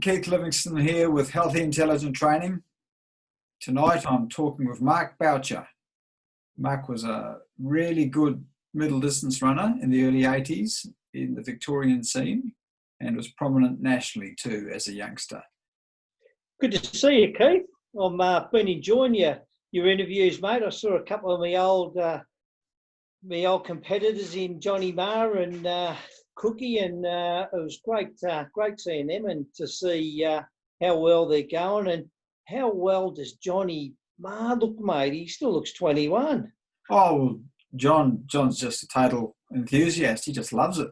Keith Livingston here with Healthy Intelligent Training. Tonight I'm talking with Mark Boucher. Mark was a really good middle distance runner in the early 80s in the Victorian scene and was prominent nationally too as a youngster. Good to see you, Keith. I've been enjoying your interviews, mate. I saw a couple of my old competitors in Johnny Marr and Cookie, and it was great seeing them and to see how well they're going. And how well does Johnny Marr look, mate? He still looks 21. Oh, well, John's just a total enthusiast. He just loves it.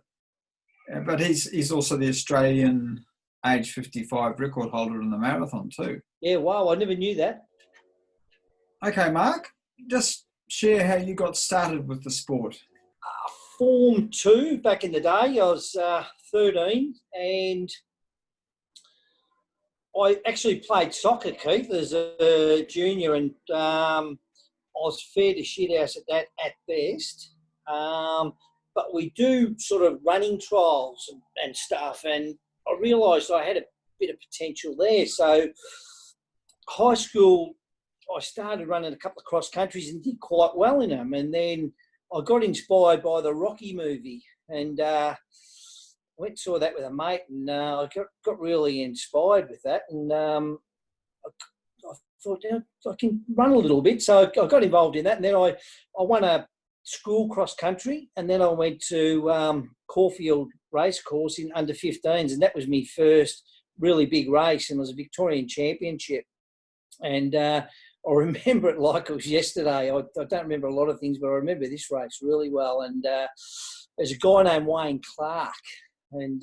But he's also the Australian age 55 record holder in the marathon too. Yeah, wow, I never knew that. Okay, Mark, just share how you got started with the sport. Form 2 back in the day. I was 13 and I actually played soccer, Keith, as a junior, and I was fair to shit house at that at best. But we do sort of running trials and stuff, and I realised I had a bit of potential there. So high school, I started running a couple of cross countries and did quite well in them, and then I got inspired by the Rocky movie, and went and saw that with a mate, and I got really inspired with that, and I thought, I can run a little bit, so I got involved in that, and then I won a school cross country, and then I went to Caulfield Racecourse in under 15s, and that was my first really big race, and it was a Victorian championship, and I remember it like it was yesterday. I don't remember a lot of things, but I remember this race really well. And there's a guy named Wayne Clark, and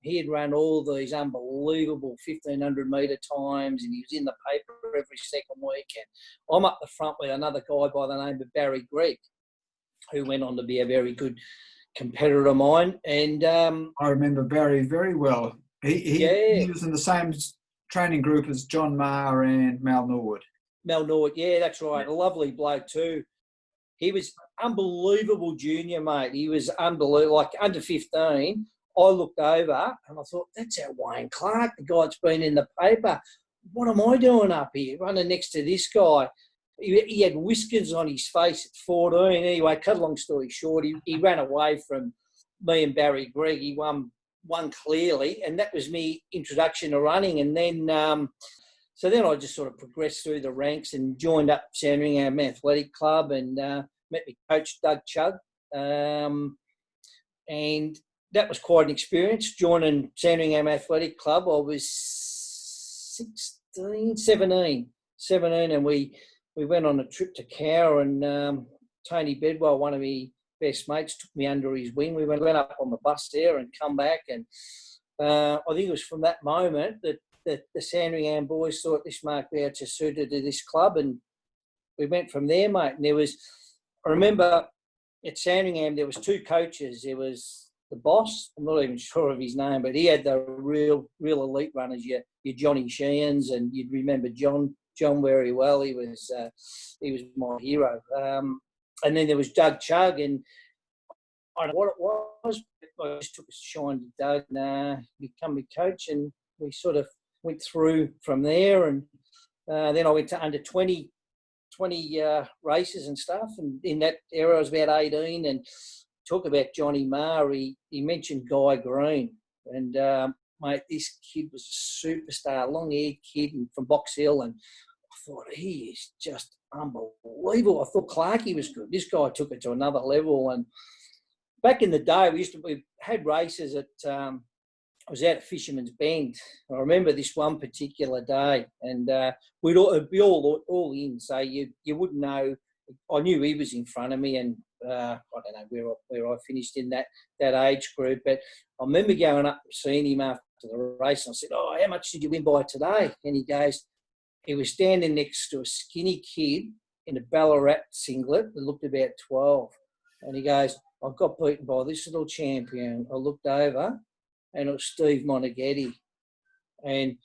he had run all these unbelievable 1,500-metre times, and he was in the paper every second week. And I'm up the front with another guy by the name of Barry Gregg, who went on to be a very good competitor of mine. And I remember Barry very well. He was in the same training group as John Marr and Mal Norwood. Mel Norwood, yeah, that's right. A lovely bloke too. He was unbelievable junior, mate. He was unbelievable. Like under 15, I looked over and I thought, that's our Wayne Clark, the guy that's been in the paper. What am I doing up here, running next to this guy? He had whiskers on his face at 14. Anyway, cut a long story short, he ran away from me and Barry Gregg. He won clearly, and that was me introduction to running. And then so then I just sort of progressed through the ranks and joined up Sandringham Athletic Club and met my coach, Doug Chugg. And that was quite an experience, joining Sandringham Athletic Club. I was 17, and we went on a trip to Cowra, and Tony Bedwell, one of my best mates, took me under his wing. We went up on the bus there and come back, and I think it was from that moment that the Sandringham boys thought this Mark Boucher suited to this club, and we went from there, mate. And I remember at Sandringham there was two coaches. There was the boss, I'm not even sure of his name, but he had the real elite runners, your Johnny Sheehan's, and you'd remember John very well. He was my hero. And then there was Doug Chugg, and I don't know what it was, but I just took a shine to Doug and become my coach, and we sort of went through from there, and then I went to under 20 races and stuff, and in that era I was about 18, and talk about Johnny Marr, he mentioned Guy Green, and mate, this kid was a superstar, long-haired kid from Box Hill, and I thought, he is just unbelievable. I thought Clarkey was good. This guy took it to another level, and back in the day we had races at I was out at Fisherman's Bend. I remember this one particular day, and we'd be all in, so you wouldn't know. I knew he was in front of me, and I don't know where I finished in that age group, but I remember going up and seeing him after the race, and I said, "Oh, how much did you win by today?" And he was standing next to a skinny kid in a Ballarat singlet that looked about 12, and he goes, "I got beaten by this little champion." I looked over, and it was Steve Moneghetti. And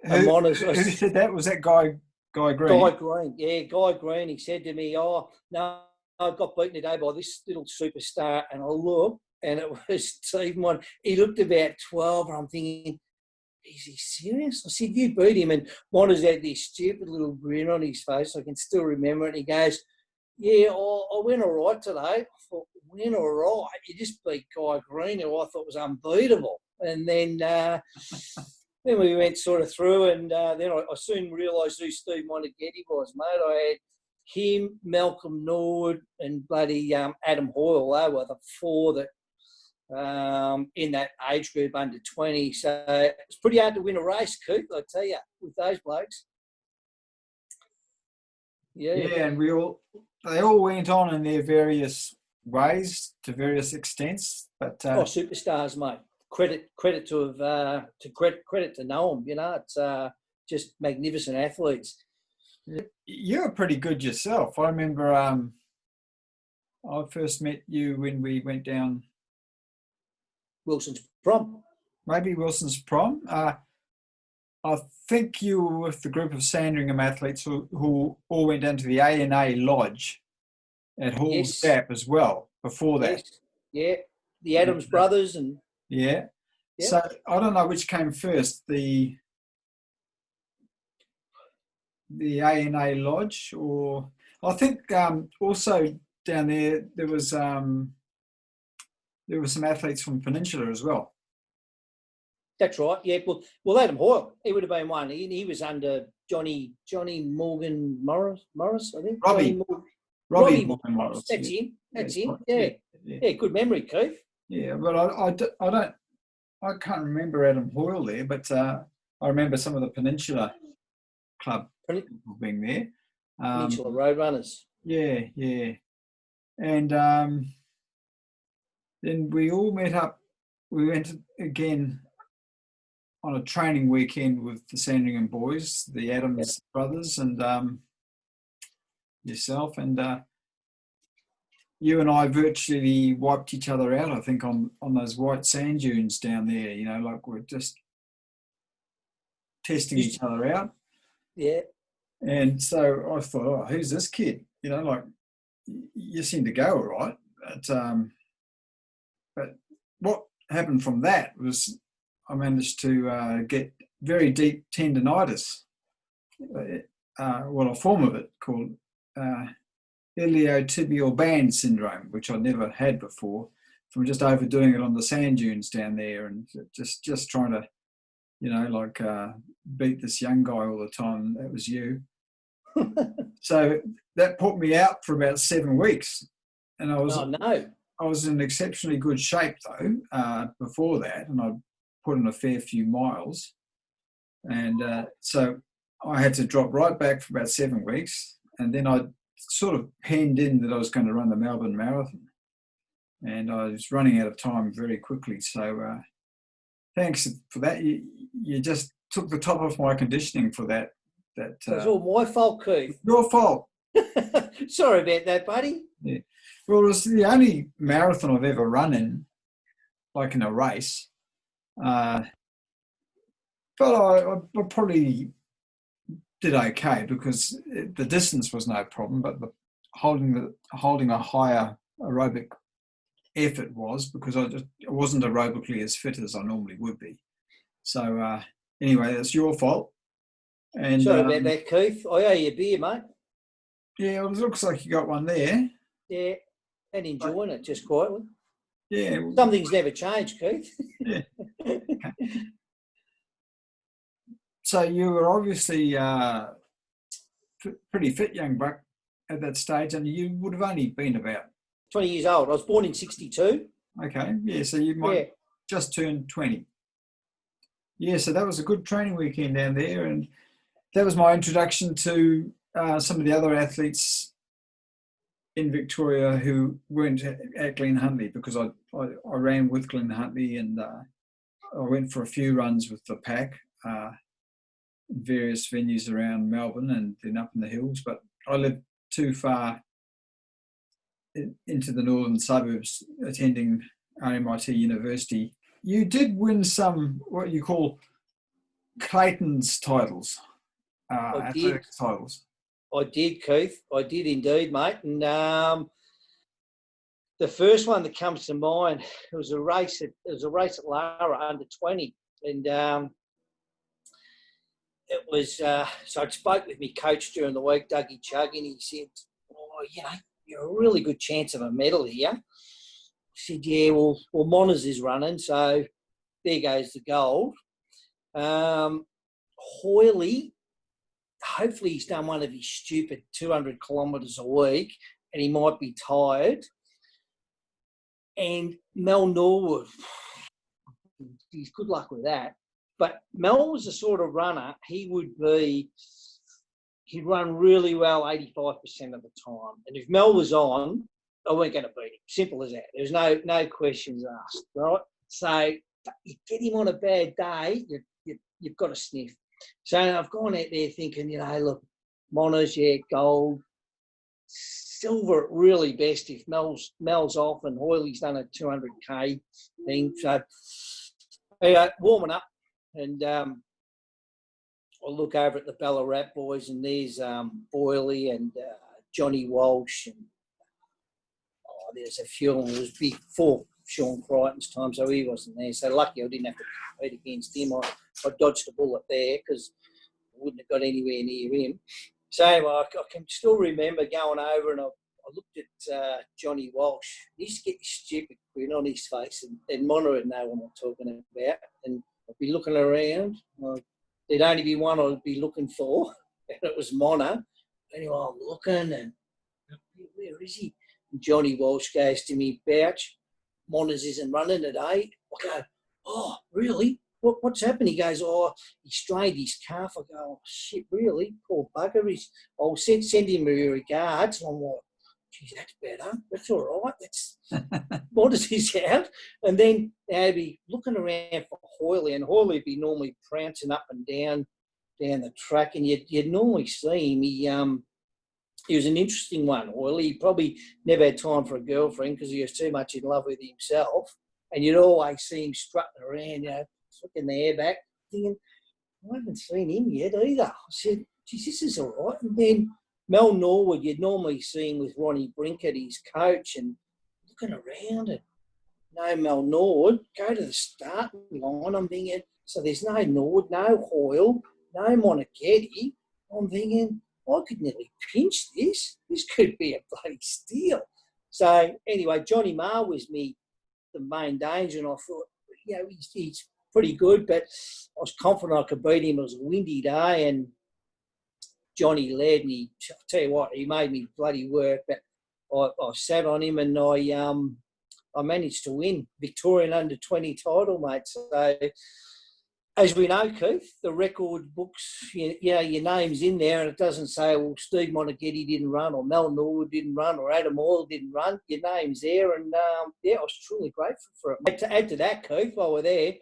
who said that? Was that Guy Green? Guy Green, yeah, Guy Green. He said to me, "Oh, no, I got beaten today by this little superstar." And I looked, and it was Steve Moneghetti. He looked about 12, and I'm thinking, is he serious? I said, you beat him. And Mona's had this stupid little grin on his face. I can still remember it. And he goes, yeah, I went all right today. I thought, went all right. You just beat Guy Green, who I thought was unbeatable. And then we went sort of through, and then I soon realised who Steve Moneghetti was, mate. I had him, Malcolm Norwood, and bloody Adam Hoyle. They were the four that in that age group under 20. So it's pretty hard to win a race, Keith, I tell you, with those blokes. Yeah, and they all went on in their various ways to various extents. But superstars, mate. Credit to credit to know them. You know, it's just magnificent athletes. You're pretty good yourself. I remember I first met you when we went down Wilson's prom. Maybe Wilson's prom. I think you were with the group of Sandringham athletes who all went down to the A&A Lodge at Hall's Gap as well before that. Yes. Yeah, the Adams brothers and... Yeah. Yep. So I don't know which came first, the A&A Lodge, or I think also down there was some athletes from Peninsula as well. That's right. Yeah. Well, Adam Hoyle, he would have been one. He was under Johnny Morgan Morris, I think. Robbie Morgan Morris. That's him. That's him. Yeah. Yeah. Good memory, Keith. Yeah, but I can't remember Adam Hoyle there, but I remember some of the Peninsula Club people being there. Peninsula Roadrunners. Yeah, yeah. And then we all met up. We went again on a training weekend with the Sandringham boys, the Adams brothers, and yourself. And you and I virtually wiped each other out, I think, on those white sand dunes down there, you know, like we're just testing each other out. Yeah. And so I thought, oh, who's this kid? You know, like, you seem to go all right. But what happened from that was I managed to get very deep tendinitis, a form of it called iliotibial band syndrome, which I'd never had before, from just overdoing it on the sand dunes down there and just trying to, you know, like beat this young guy all the time. That was you. So that put me out for about 7 weeks, and I was in exceptionally good shape though before that, and I'd put in a fair few miles, and so I had to drop right back for about 7 weeks, and then I sort of penned in that I was going to run the Melbourne Marathon, and I was running out of time very quickly. So thanks for that. You just took the top off my conditioning for that. That's all my fault, Keith. Your fault. Sorry about that, buddy. Yeah. Well, it was the only marathon I've ever run in, like in a race. But I probably did okay because the distance was no problem, but holding a higher aerobic effort was, because I wasn't aerobically as fit as I normally would be. So anyway, that's your fault. And sorry about that, Keith. I owe you a beer, mate. Yeah, well, it looks like you got one there. Yeah, and enjoying it just quietly. Yeah. Some things never change, Keith. Yeah. So you were obviously pretty fit, young buck, at that stage, and you would have only been about 20 years old. I was born in 62. Okay, yeah, so you might just turn 20. Yeah, so that was a good training weekend down there, and that was my introduction to some of the other athletes in Victoria who weren't at Glen Huntly, because I ran with Glen Huntly, and I went for a few runs with the pack in various venues around Melbourne and then up in the hills, but I lived too far into the northern suburbs attending RMIT University. You did win some, what you call Clayton's titles, athletics titles. I did, Keith. I did indeed, mate. And the first one that comes to mind, it was a race at Lara under 20, and it was, so I spoke with my coach during the week, Dougie Chugg, and he said, oh, you know, you're a really good chance of a medal here. I said, yeah, well, Monas is running, so there goes the gold. Hoyley, hopefully he's done one of his stupid 200 kilometres a week and he might be tired. And Mel Norwood, he's good luck with that. But Mel was the sort of runner, he'd run really well 85% of the time. And if Mel was on, I weren't going to beat him. Simple as that. There's no questions asked, right? So you get him on a bad day, you've got to sniff. So I've gone out there thinking, you know, look, Monas, yeah, gold, silver at really best if Mel's off and Hoyley's done a 200k thing. So anyway, warming up, and I'll look over at the Ballarat boys, and there's Boyley and Johnny Walsh, and there's a few of them. It was before Sean Crichton's time, so he wasn't there. So lucky I didn't have to compete against him. I dodged a bullet there because I wouldn't have got anywhere near him. So anyway, I can still remember going over and I looked at Johnny Walsh. He used to get this stupid grin on his face, and Mona would know what I'm talking about. And I'd be looking around. There'd only be one I'd be looking for, and it was Mona. Anyway, I'm looking, and where is he? And Johnny Walsh goes to me, Bouch, Monas isn't running today. I go, oh, really? What's happened? He goes, oh, he strained his calf. I go, oh, shit, really? Poor bugger. I'll send him my regards. And I'm like, geez, that's better. That's all right. That's Monas is out. And then they'd be looking around for Hoyley, and Hoyley would be normally prancing up and down the track, and you'd normally see him. He was an interesting one, Hoyley. He probably never had time for a girlfriend because he was too much in love with himself. And you'd always see him strutting around, you know, flicking the hair back, thinking, I haven't seen him yet either. I said, geez, this is all right. And then Mel Norwood, you'd normally see him with Ronnie Brinkett, his coach, and looking around and no Mel Norwood, go to the starting line. I'm thinking, so there's no Norwood, no Hoyle, no Moneghetti. I'm thinking, I could nearly pinch this. This could be a bloody steal. So anyway, Johnny Marr was the main danger, and I thought, you know, he's pretty good, but I was confident I could beat him. It was a windy day, and Johnny led, and I'll tell you what, he made me bloody work, but I sat on him, and I managed to win Victorian under-20 title, mate. So as we know, Keith, the record books, you know, your name's in there and it doesn't say, well, Steve Moneghetti didn't run or Mel Norwood didn't run or Adam Oil didn't run. Your name's there, and, yeah, I was truly grateful for it. To add to that, Keith, while we're there,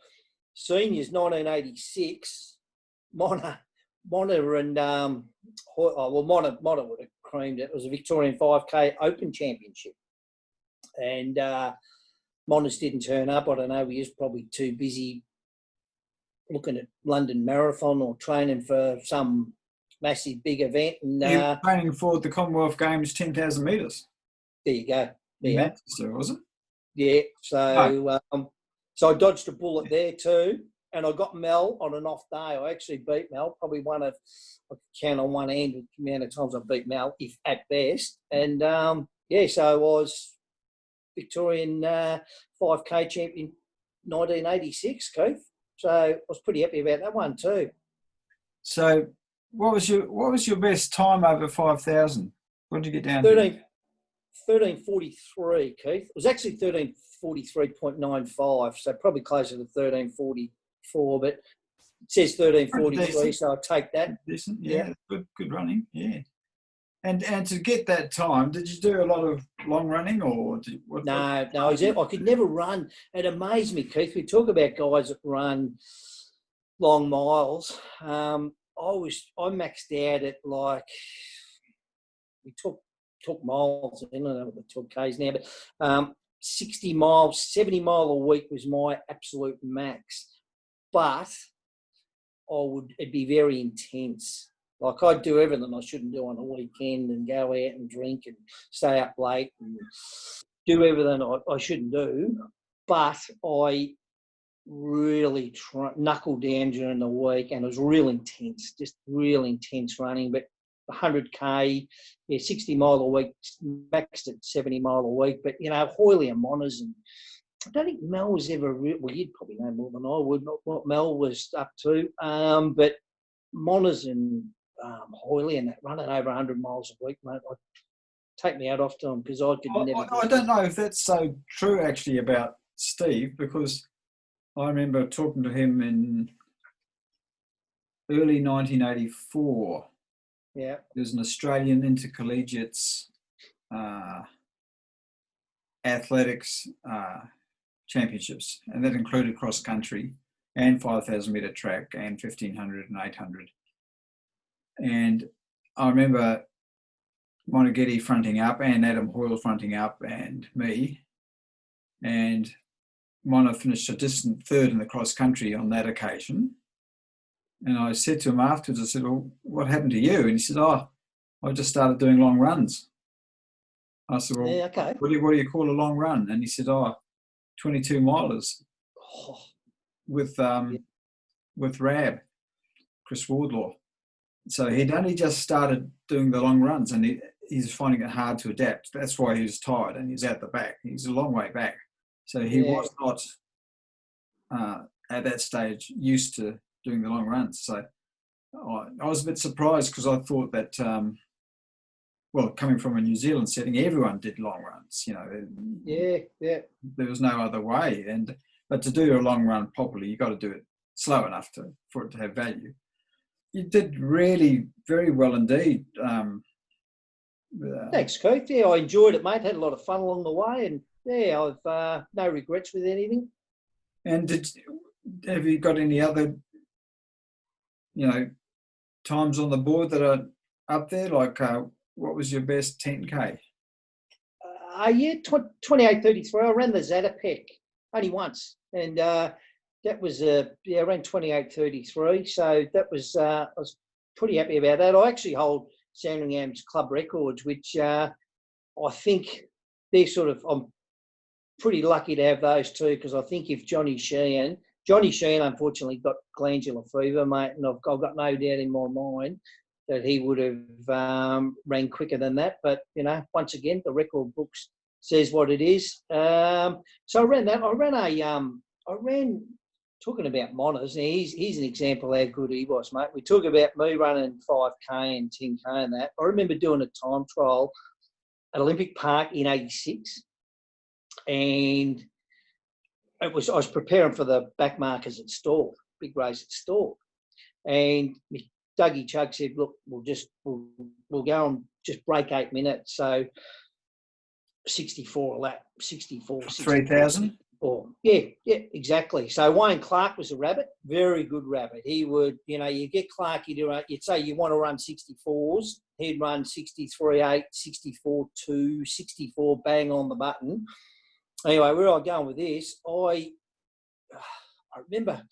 seniors 1986, Mona and, Mona would have creamed it. It was a Victorian 5K Open Championship. And Monas didn't turn up. I don't know, he was probably too busy looking at London Marathon or training for some massive big event. And he was training for the Commonwealth Games 10,000 metres. There you go. In Manchester, was it? Yeah. So, so I dodged a bullet there too, and I got Mel on an off day. I actually beat Mel, probably I could count on one hand the amount of times I beat Mel, if at best. And yeah, so I was Victorian 5K champion 1986, Keith. So I was pretty happy about that one too. So what was your best time over 5,000? What did you get down to? 13:43, Keith. It was actually 13:43.95, so probably closer to 13:44, but it says 13:43, so I'll take that. Decent, yeah. Good running, yeah. And to get that time, did you do a lot of long running or? No, I could never run. It amazed me, Keith. We talk about guys that run long miles. I maxed out at like, we took miles, I don't know what we took Ks now, but 60 miles, 70 mile a week was my absolute max. But it'd be very intense. Like I'd do everything I shouldn't do on a weekend and go out and drink and stay up late and do everything I shouldn't do. But I really knuckled down during the week, and it was real intense, just real intense running. But 100k, 60 mile a week, maxed at 70 mile a week. But Hoyley and Monners, and I don't think Mel was ever. Well, you'd probably know more than I would what Mel was up to. But Monners and Hoyley and that running over 100 miles a week, mate, I'd take me out off to them because I could never. I don't know if that's so true actually about Steve, because I remember talking to him in early 1984. Yeah. There's an Australian intercollegiates athletics championships, and that included cross country and 5,000 metre track and 1,500 and 800. And I remember Moneghetti fronting up and Adam Hoyle fronting up and me, and Mona finished a distant third in the cross country on that occasion. And I said to him afterwards, I said, well, what happened to you? And he said, I just started doing long runs. I said, well, okay. what do you call a long run? And he said, 22 milers with Rab, Chris Wardlaw. So he'd only just started doing the long runs, and he's finding it hard to adapt. That's why he was tired, and he's out the back. He's a long way back. So he was not, at that stage, used to doing the long runs. So I was a bit surprised, because I thought that, coming from a New Zealand setting, everyone did long runs. There was no other way. But to do a long run properly, you've got to do it slow enough for it to have value. You did really very well indeed. Thanks, Keith. Yeah, I enjoyed it, mate. Had a lot of fun along the way, and I've no regrets with anything. And have you got any other, times on the board that are up there? Like, what was your best 10K? 28:33. I ran the Zatopek only once, and that was I ran 28:33. So that was I was pretty happy about that. I actually hold Sandringham's club records, which I think they're I'm pretty lucky to have those two, because I think if Johnny Sheehan unfortunately got glandular fever, mate, and I've got no doubt in my mind that he would have ran quicker than that. But, once again, the record books says what it is. So I ran that. I ran, talking about Monners, now he's an example of how good he was, mate. We talk about me running 5K and 10K and that. I remember doing a time trial at Olympic Park in 86, and I was preparing for the back markers at Stawell, big race at Stawell. And Dougie Chug said, look, we'll go and just break 8 minutes. So 64 a lap, 64. 3,000? Yeah, exactly. So Wayne Clark was a rabbit, very good rabbit. He would, you get Clarky to run, you'd say you want to run 64s, he'd run 63.8, 64.2, 64, bang on the button. Anyway, where am I going with this? I remember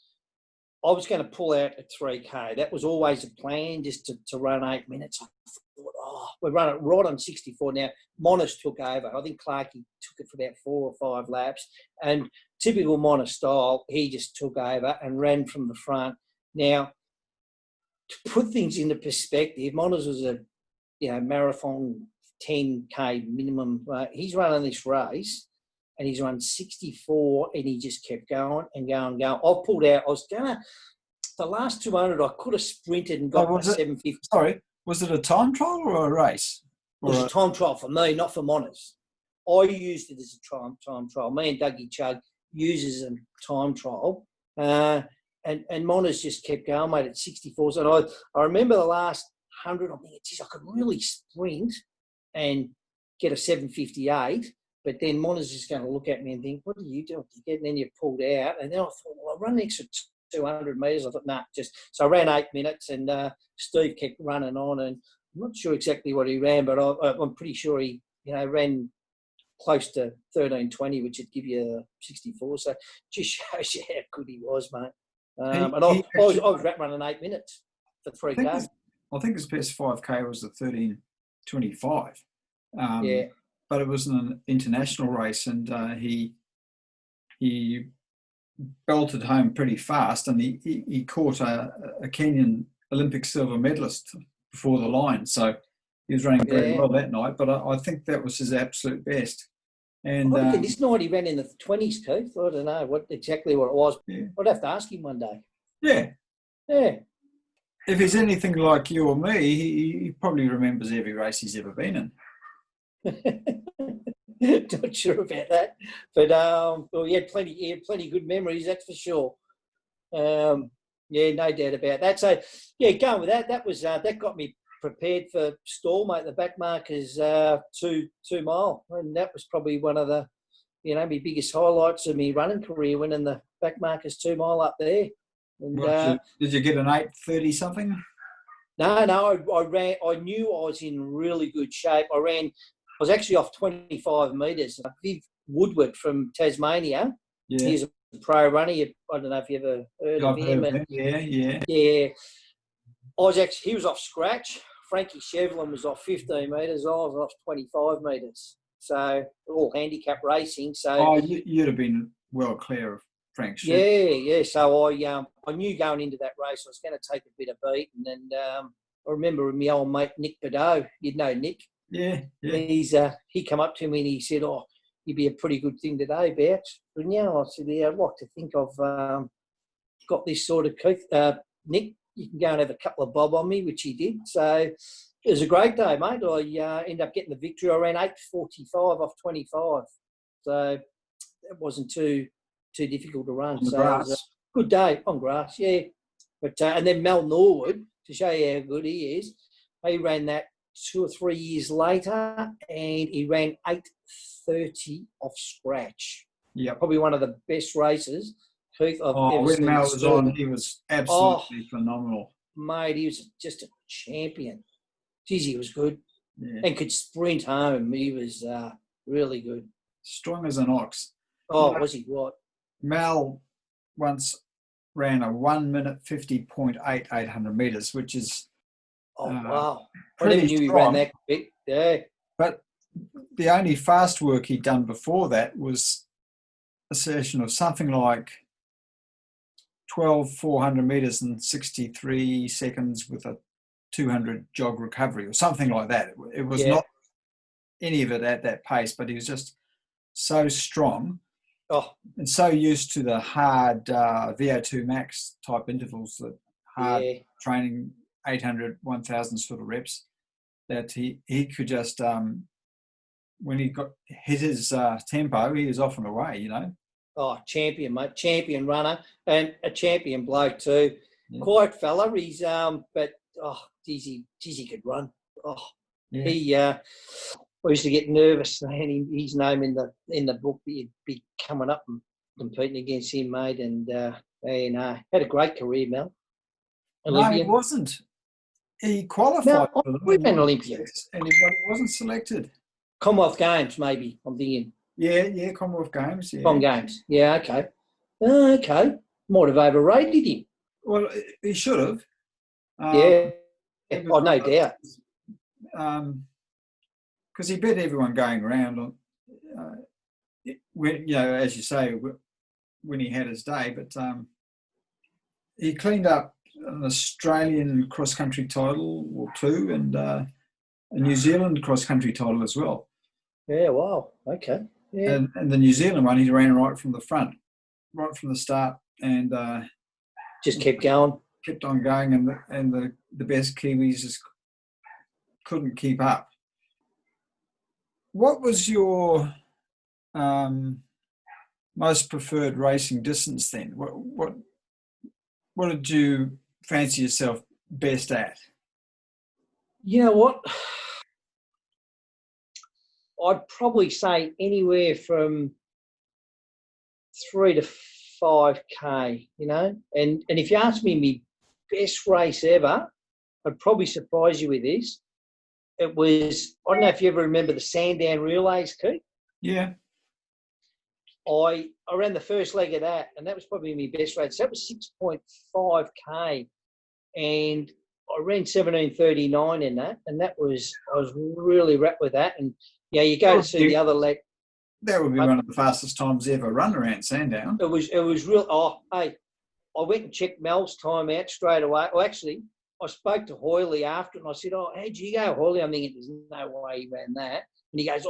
I was going to pull out at 3K. That was always a plan, just to run 8 minutes. I thought, we run it right on 64. Now, Monis took over. I think Clarkey took it for about 4 or 5 laps. And typical Monis style, he just took over and ran from the front. Now, to put things into perspective, Monis was a marathon 10K minimum. He's running this race, and he's run 64, and he just kept going and going and going. I pulled out. I was going to, the last 200, I could have sprinted and got 750. Sorry, was it a time trial or a race? It was a time trial for me, not for Monis. I used it as a time trial. Me and Dougie Chug uses a time trial. And Monis just kept going, mate, at 64. So I remember the last 100, I'm thinking, geez, I could really sprint and get a 7:58. But then Mona's just going to look at me and think, what are you doing? And then you pulled out. And then I thought, well, I'll run an extra 200 metres. I thought, nah, so I ran 8 minutes, and Steve kept running on. And I'm not sure exactly what he ran, but I'm pretty sure he, ran close to 13:20, which would give you 64. So just shows you how good he was, mate. I was running 8 minutes for 3K. I think his best 5K was the 13:25. Yeah. But it was an international race, and he belted home pretty fast, and he caught a Kenyan Olympic silver medalist before the line. So he was running very well that night, but I think that was his absolute best. And I reckon this night he ran in the 20s, Keith. I don't know exactly what it was. Yeah. I'd have to ask him one day. Yeah. Yeah. If he's anything like you or me, he probably remembers every race he's ever been in. Not sure about that, but well, he had plenty good memories, that's for sure. Yeah, no doubt about that. So, yeah, going with that, that got me prepared for Stawell, mate. The back markers 2 mile, and that was probably one of the, my biggest highlights of my running career, winning the back markers 2 mile up there. And did you get an 8:30 something? No, I ran. I knew I was in really good shape. I was actually off 25 metres. Viv Woodward from Tasmania. Yeah. He's a pro runner. I don't know if you ever heard of him. Yeah. He was off scratch. Frankie Shevlin was off 15 metres. I was off 25 metres. So all handicap racing. So you'd have been well clear of Frank Shevlin. Yeah. So I knew going into that race I was going to take a bit of beat, and then I remember my old mate Nick Beddoe. You'd know Nick. Yeah. He come up to me and he said, "Oh, you'd be a pretty good thing today, Bouch, wouldn't you?" I said, "Yeah, I'd like to think I've got this sort of Keith. Nick, you can go and have a couple of bob on me," which he did. So it was a great day, mate. I ended up getting the victory. I ran 8:45 off 25, so it wasn't too difficult to run. On the so grass. It was a good day on grass, yeah. But and then Mel Norwood, to show you how good he is, he ran that 2 or 3 years later, and he ran 8:30 off scratch. Yeah, probably one of the best races, Keith, I've ever when seen. Mel was on, he was absolutely phenomenal. Mate, he was just a champion. Geez, he was good. Yeah. And could sprint home. He was really good. Strong as an ox. Oh, was he what? Mel once ran a 1 minute 50.8 800 metres, which is wow. I pretty never knew he strong. ran that quick. Yeah. But the only fast work he'd done before that was a session of something like 12 400 metres in 63 seconds with a 200 jog recovery or something like that. It was not any of it at that pace, but he was just so strong and so used to the hard VO2 max type intervals, that hard training 800, 1000 sort of reps, that he could just, when he hit his tempo, he was off and away, Oh, champion, mate. Champion runner and a champion bloke too. Yeah. Quiet fella. He's but geez, he could run. I used to get nervous saying his name in the book. He'd be coming up and competing against him, mate. And had a great career, Mel. Olympian. No, he wasn't. He qualified for them. We've been Olympian, and he wasn't selected. Commonwealth Games, maybe. I'm thinking. Yeah, Commonwealth Games. Yeah. Com Games. Yeah, okay. Okay. Might have overrated him. Well, he should have. No doubt. Because he beat everyone going around when, as you say, when he had his day. But he cleaned up an Australian cross-country title or two, and a New Zealand cross-country title as well. Yeah, wow. Okay. Yeah. And the New Zealand one, he ran right from the front, right from the start, and just kept going. Kept on going, and the best Kiwis just couldn't keep up. What was your most preferred racing distance then? What did you fancy yourself best at? You know what? I'd probably say anywhere from 3 to 5K, And if you ask me my best race ever, I'd probably surprise you with this. It was, I don't know if you ever remember the Sandown Relays, Keith. Yeah. I ran the first leg of that, and that was probably my best race. That was 6.5K, and I ran 17:39 in that, and I was really wrapped with that. And you go to see the other leg. That would be one of the fastest times ever run around Sandown. It was real. Oh, hey, I went and checked Mel's time out straight away. Well, actually, I spoke to Hoyley after, and I said, "Oh, how'd you go, Hoyley?" I'm thinking, "There's no way he ran that." And he goes,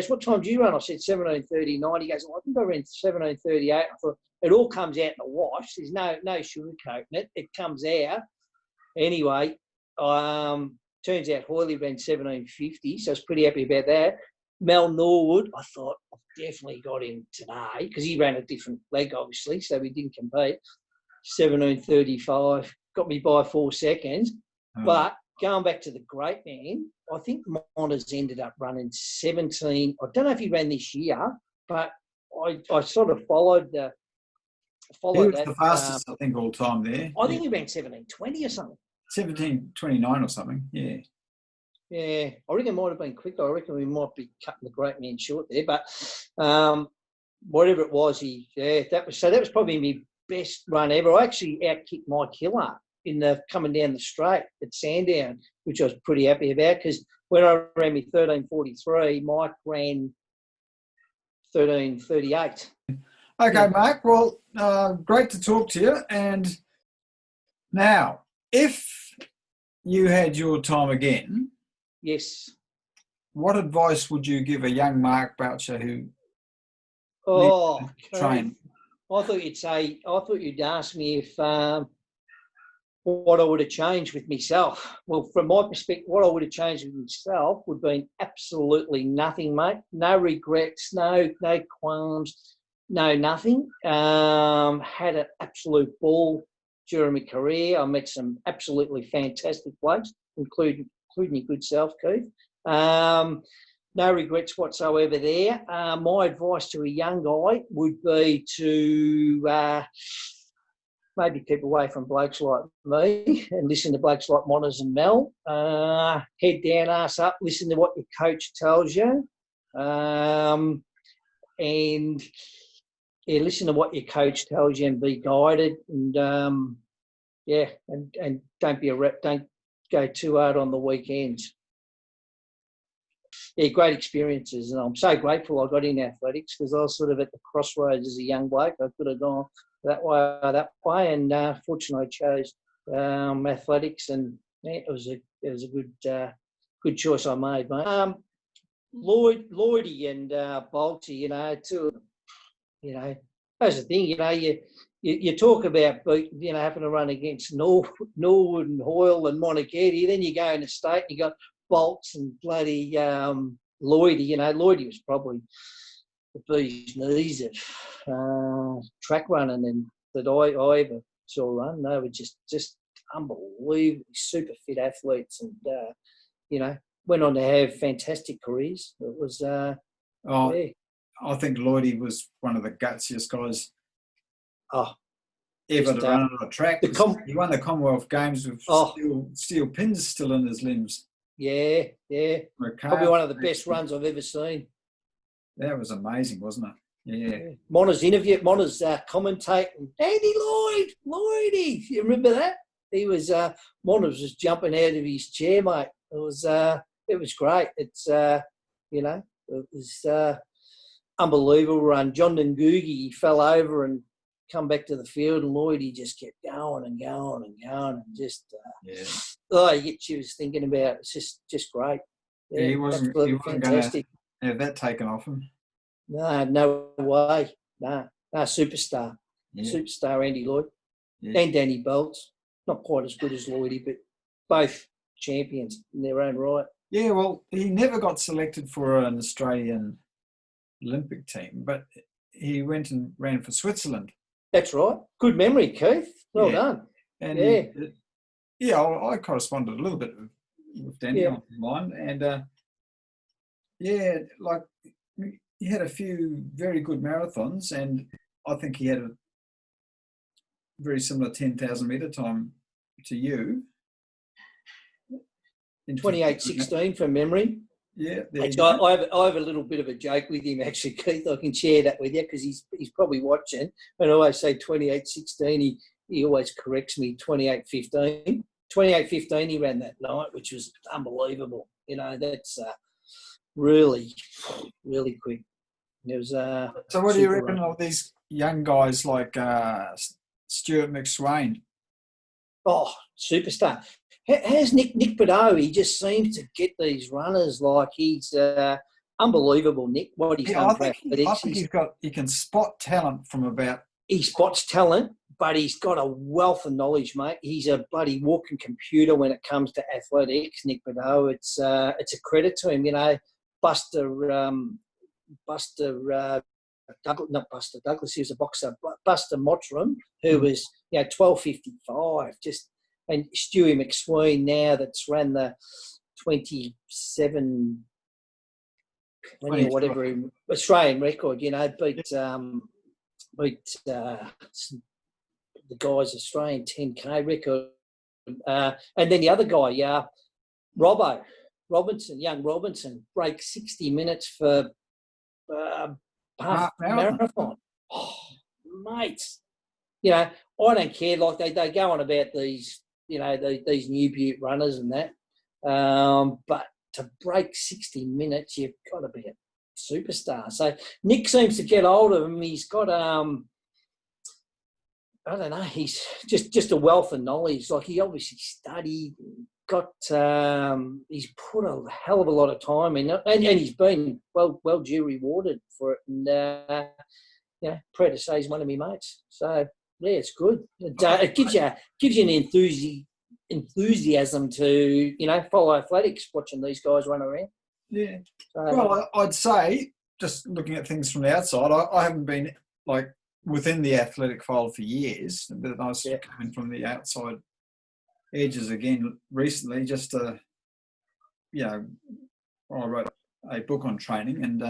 "What time do you run?" I said, 17:39. He goes, "I think I ran 17:38." I thought, it all comes out in a wash. There's no sugarcoating it. It comes out. Anyway, turns out Hoyley ran 17:50, so I was pretty happy about that. Mel Norwood, I thought, I've definitely got him today, because he ran a different leg, obviously, so we didn't compete. 17:35, got me by 4 seconds. Oh. But going back to the great man, I think Monas ended up running 17. I don't know if he ran this year, but I sort of followed that. He was the fastest, I think, all time there. I think he ran 17:20 or something. 17:29 or something, yeah. Yeah, I reckon it might have been quicker. I reckon we might be cutting the great man short there. But whatever it was, that was probably my best run ever. I actually outkicked Mike Hiller in the coming down the straight at Sandown, which I was pretty happy about, because when I ran me 13:43, Mike ran 13:38. Okay, yeah. Mark. Well, great to talk to you. And now, if you had your time again, yes, what advice would you give a young Mark Belcher who train? I thought you'd ask me if what I would have changed with myself. Well, from my perspective, what I would have changed with myself would have been absolutely nothing, mate. No regrets, no qualms, no nothing. Had an absolute ball during my career. I met some absolutely fantastic blokes, including your good self, Keith. No regrets whatsoever there. My advice to a young guy would be to maybe keep away from blokes like me and listen to blokes like Monas and Mel. Head down, ass up, listen to what your coach tells you. And listen to what your coach tells you and be guided. And and don't go too hard on the weekends. Yeah, great experiences, and I'm so grateful I got in athletics, because I was sort of at the crossroads as a young bloke. I could have gone that way, and fortunately I chose athletics, and it was a good choice I made, mate. Lloydie and Bolty, two of them, that's the thing, you talk about, having to run against Norwood and Hoyle and Moneghetti, then you go in the state and you got Bolts and bloody Lloydie. Lloydie was probably the bee's knees of track running and that I ever saw run. They were just unbelievably super fit athletes, and went on to have fantastic careers. It was yeah. I think Lloydie was one of the gutsiest guys ever to run on a track. He won the Commonwealth Games with steel pins still in his limbs. Yeah. Probably one of the best runs I've ever seen. That was amazing, wasn't it? Yeah. Mona's commentating, Andy Lloydie. You remember that? He was Mona was just jumping out of his chair, mate. It was great. It's it was unbelievable run. John Ngugi fell over and come back to the field, and Lloydie just kept going and going and going, and just you get chills thinking about it. It's just great. Yeah, he wasn't going to have that taken off him. No way. No, superstar. Yeah. Superstar Andy Lloyd. Yeah. And Danny Bolts. Not quite as good as Lloydie, but both champions in their own right. Yeah, well, he never got selected for an Australian Olympic team, but he went and ran for Switzerland. That's right. Good memory, Keith. Well done. And I corresponded a little bit with Danny online, and he had a few very good marathons, and I think he had a very similar 10,000 metre time to you. 28:16 from memory. Yeah. I have a little bit of a joke with him, actually, Keith. I can share that with you, because he's probably watching. When I always say 28:16, he always corrects me, 28:15. 28:15 he ran that night, which was unbelievable. That's really, really quick. It was So what do you super reckon run. of these young guys like Stuart McSwain? Oh, superstar. How's Nick Beddoe? He just seems to get these runners like he's unbelievable, Nick, what he's done I for think athletics. he can spot talent from about. He spots talent, but he's got a wealth of knowledge, mate. He's a bloody walking computer when it comes to athletics, Nick Beddoe. It's a credit to him, you know. Not Buster Douglas, he was a boxer. Buster Mottram, who was 12:55, and Stewie McSween now that's ran the 27 20 or whatever Australian record, you know, beat the guy's Australian 10K record. And then the other guy, young Robinson, break 60 minutes for half marathon. Oh, mate. You know, I don't care. Like they go on about these, you know, these new butte runners and that. But to break 60 minutes, you've got to be a superstar. So Nick seems to get hold of him. He's got I don't know, he's just a wealth of knowledge. Like he obviously studied, he's put a hell of a lot of time in it, and he's been well due rewarded for it. And proud to say he's one of my mates. So yeah, it's good. It gives you an enthusiasm to, you know, follow athletics, watching these guys run around. Yeah. Well, I'd say, just looking at things from the outside, I haven't been like within the athletic fold for years, but I was coming from the outside edges again recently, just to, you know, I wrote a book on training, and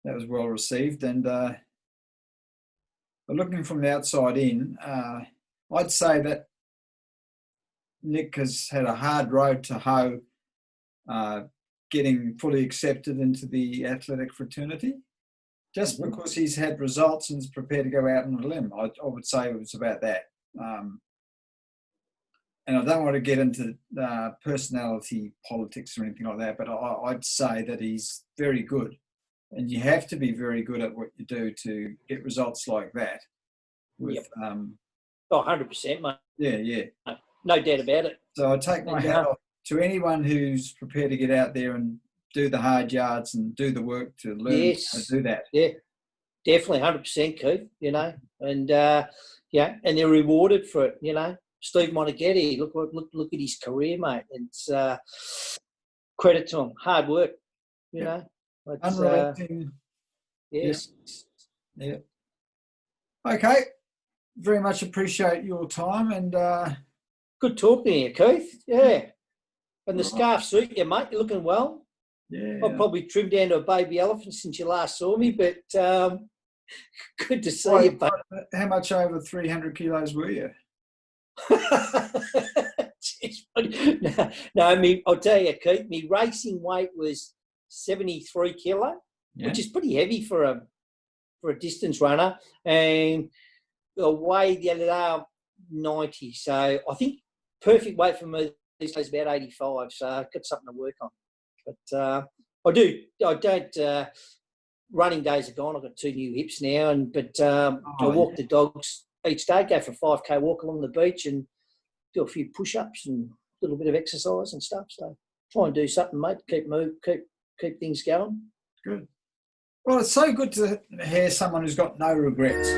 that was well received. And but looking from the outside in, I'd say that Nick has had a hard road to hoe, getting fully accepted into the athletic fraternity. Just because he's had results and is prepared to go out on a limb, I would say it was about that. And I don't want to get into personality politics or anything like that, but I'd say that he's very good. And you have to be very good at what you do to get results like that. With, 100%, mate. Yeah. No doubt about it. So I take my hat off to anyone who's prepared to get out there and do the hard yards and do the work to learn how to do that. Yeah, definitely, 100%, Keith, you know. And, and they're rewarded for it, you know. Steve Moneghetti, look at his career, mate. It's credit to him. Hard work, you know. Unrelenting. Yes. Yeah. Okay. Very much appreciate your time, and good talking to you, Keith. Yeah. And the scarf suit you, mate. You're looking well. Yeah. I've probably trimmed down to a baby elephant since you last saw me, but good to see you, mate. How much over 300 kilos were you? No, I'll tell you, Keith, my racing weight was 73 kilo, which is pretty heavy for a distance runner, and the weight the other day 90. So I think perfect weight for me these days is about 85. So I've got something to work on. But I don't. Running days are gone. I've got 2 new hips now, I walk the dogs each day, go for a 5K walk along the beach and do a few push-ups and a little bit of exercise and stuff. So try and do something, mate, keep things going. Good. Well, it's so good to hear someone who's got no regrets.